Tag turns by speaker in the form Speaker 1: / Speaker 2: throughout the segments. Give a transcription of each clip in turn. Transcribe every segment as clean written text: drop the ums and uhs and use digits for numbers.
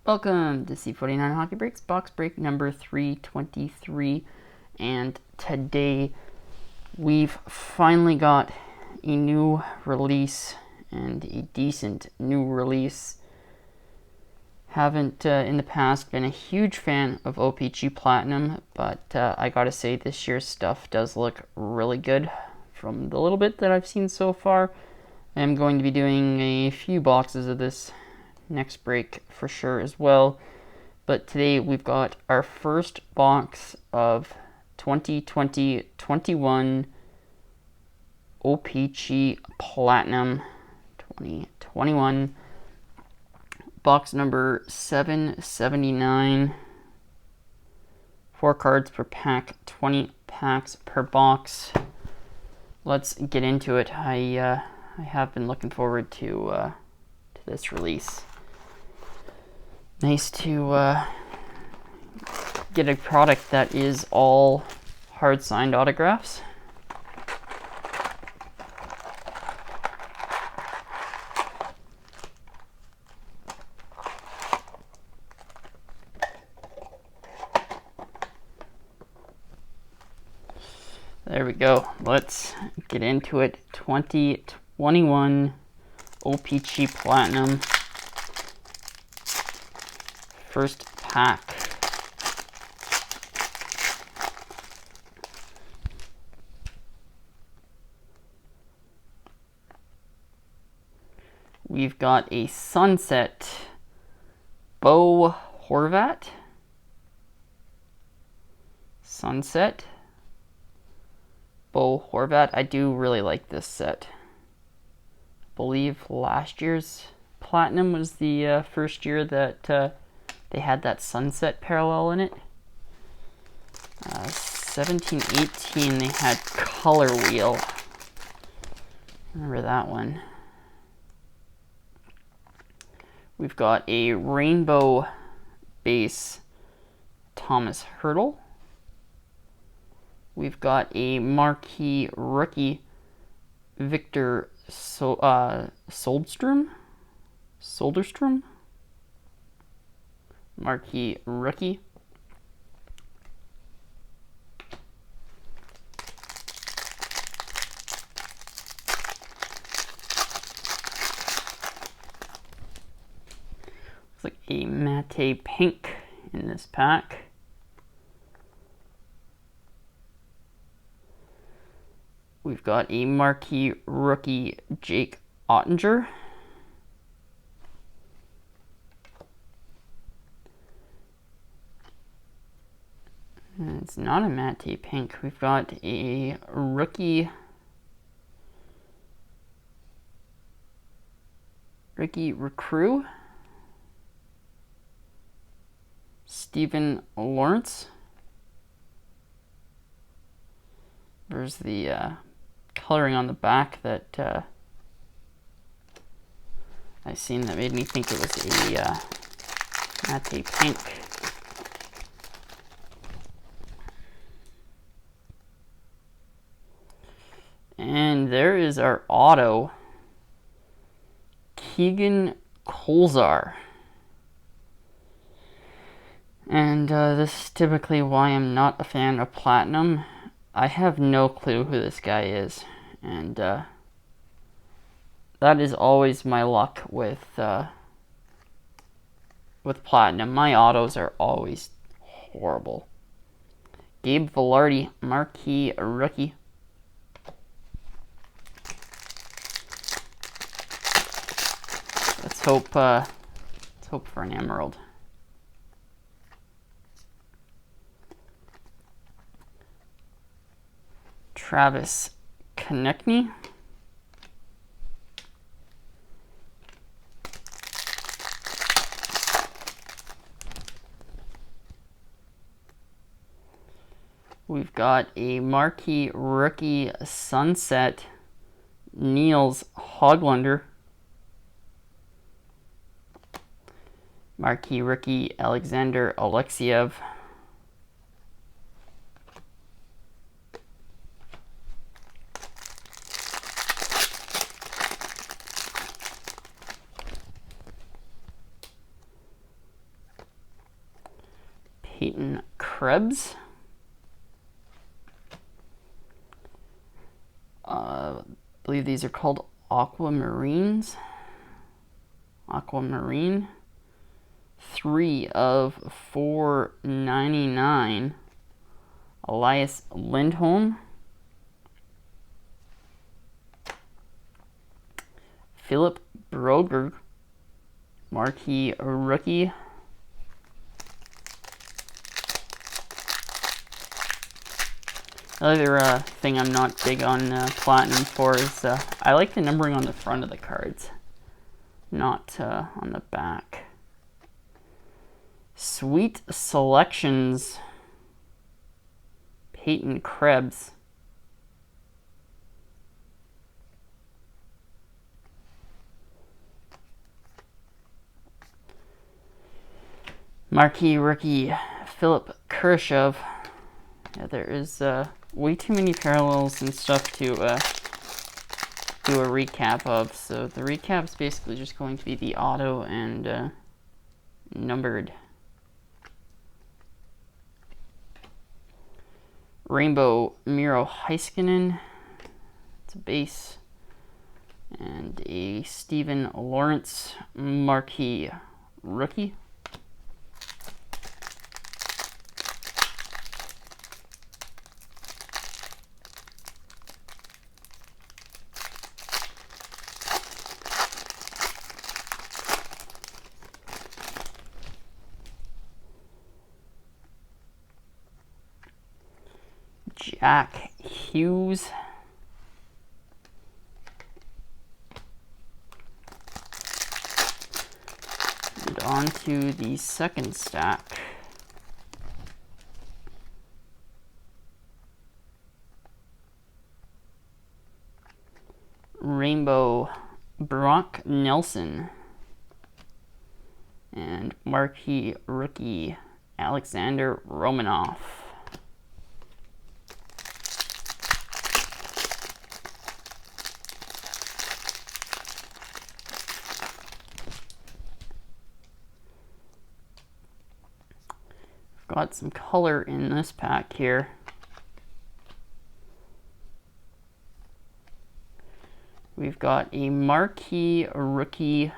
Speaker 1: Welcome to c49HockeyBreaks box break number 323, and today we've finally got a new release and a decent new release. Haven't in the past been a huge fan of OPC Platinum, but I gotta say this year's stuff does look really good from the little bit that I've seen so far. I'm going to be doing a few boxes of this next break for sure as well, but today we've got our first box of 2020-21 OPC Platinum 2021, box number 779. 4 cards per pack, 20 packs per box. Let's get into it. I have been looking forward to this release. Nice to get a product that is all hard signed autographs. There we go. Let's get into it. 2021 OPC Platinum. First pack. We've got a Sunset Bo Horvat. Sunset Bo Horvat. I do really like this set. I believe last year's Platinum was the first year that they had that sunset parallel in it. 17-18 they had Color Wheel. Remember that one. We've got a Rainbow Base Thomas Hertl. We've got a Marquee Rookie Victor Soderstrom. Marquee Rookie. Looks like a matte pink in this pack. We've got a Marquee Rookie Jake Ottinger. And it's not a matte pink. We've got a rookie recruit, Stephen Lawrence. There's the coloring on the back that I seen that made me think it was a matte pink. And there is our auto, Keegan Kolzar. And this is typically why I'm not a fan of Platinum. I have no clue who this guy is. And that is always my luck with Platinum. My autos are always horrible. Gabe Vilardi, Marquee Rookie. Let's hope for an emerald. Travis Konechny. We've got a Marquee Rookie Sunset, Niels Hoglander. Marquee Rookie Alexander Alexiev. Peyton Krebs. I believe these are called Aquamarines. Aquamarine. 3 of 499. Elias Lindholm. Philip Broberg, marquee rookie. Another thing I'm not big on Platinum for is I like the numbering on the front of the cards, not on the back. Sweet Selections, Peyton Krebs. Marquee rookie, Philip Kurashev. Yeah, there is way too many parallels and stuff to do a recap of, so the recap is basically just going to be the auto and numbered. Rainbow Miro Heiskanen, it's a base, and a Steven Lawrence marquee rookie. Jack Hughes. And on to the second stack. Rainbow Brock Nelson. And marquee rookie Alexander Romanov. Got some color in this pack here. We've got a marquee rookie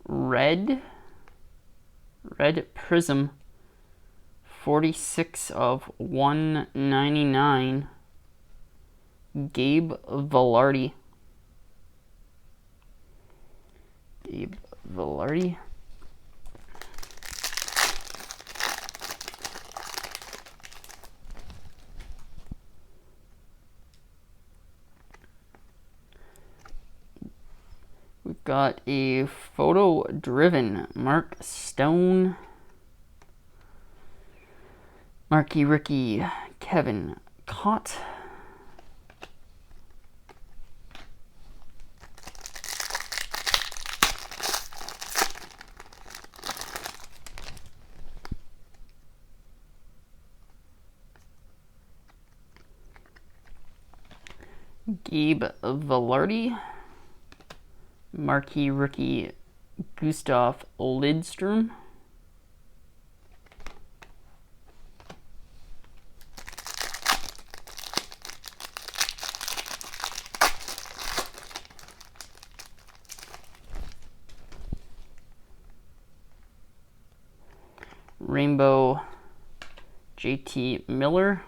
Speaker 1: red prism, 46 of 199, Gabe Vilardi. We've got a photo-driven Mark Stone. Marquee rookie Kevin Cott. Gabe Vilardi. Marquee rookie Gustav Lidstrom. Rainbow JT Miller.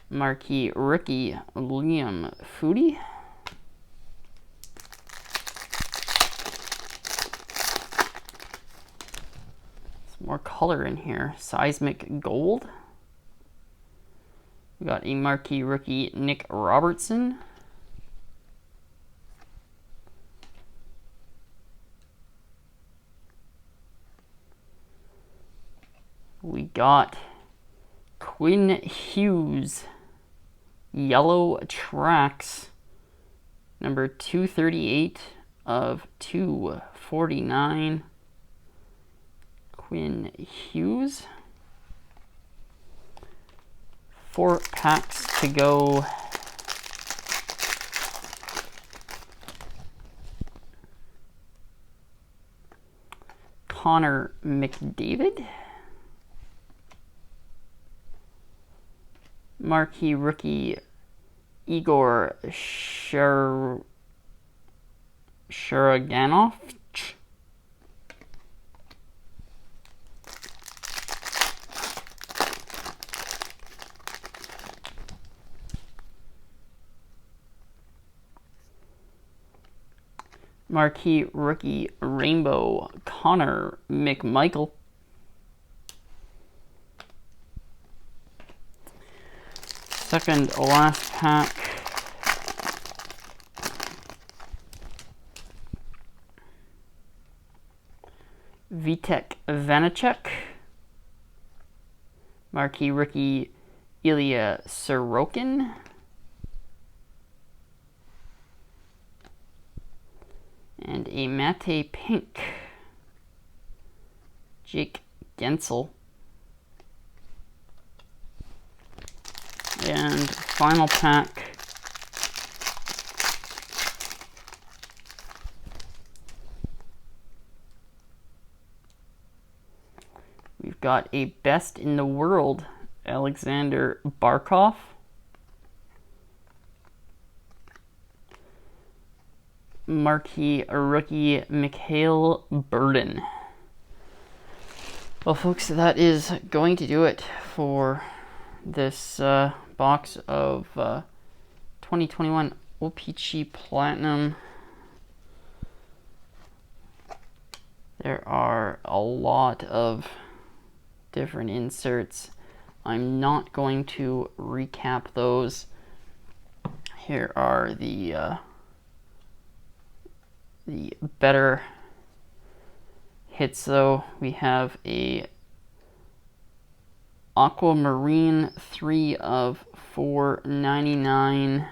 Speaker 1: Marquee rookie Liam Foudy. More color in here. Seismic Gold. We got a marquee rookie Nick Robertson. We got Quinn Hughes, Yellow Tracks, number 238 of 249. Quinn Hughes. 4 packs to go. Connor McDavid. Marquee rookie Igor Sharaganov. Marquee rookie Rainbow Connor McMichael. Second last pack. Vitek Vanacek. Marquee rookie Ilya Sorokin. And a matte pink, Jake Gensel. And final pack, we've got a best in the world, Alexander Barkov. Marquee rookie Mikhail Burden. Well, folks, that is going to do it for this box of 2021 OPC Platinum. There are a lot of different inserts. I'm not going to recap those. Here are the better hits, though. We have a Aquamarine 3 of 499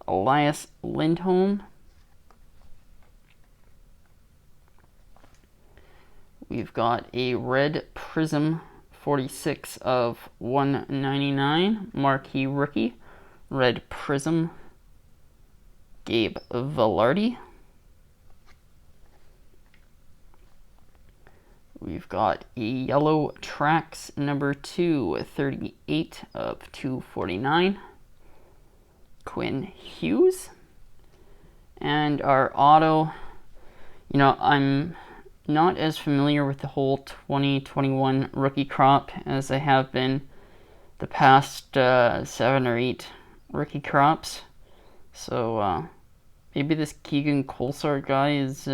Speaker 1: Elias Lindholm. We've got a Red Prism 46 of 199 Marquee rookie Red Prism Gabe Velarde. We've got a Yellow Tracks number 2, 38 of 249, Quinn Hughes. And our auto, I'm not as familiar with the whole 2021 rookie crop as I have been the past 7 or 8 rookie crops. So maybe this Keegan Kolesar guy is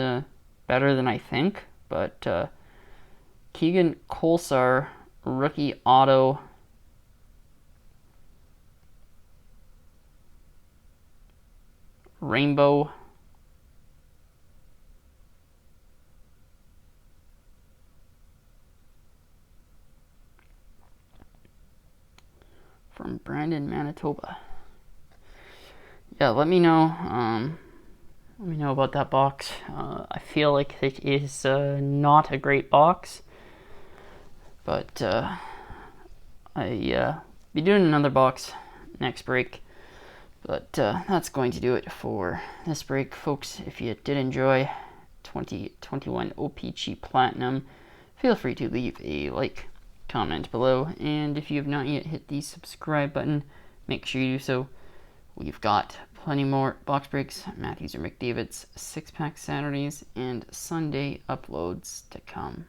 Speaker 1: better than I think, but Keegan Kolesar rookie auto, rainbow, from Brandon, Manitoba. Yeah, let me know. Let me know about that box. I feel like it is not a great box, but I be doing another box next break. But that's going to do it for this break, folks. If you did enjoy 2021 OPC Platinum, feel free to leave a like, comment below, and if you have not yet hit the subscribe button, make sure you do so. We've got plenty more box breaks, Matthews or McDavid's 6-pack Saturdays, and Sunday uploads to come.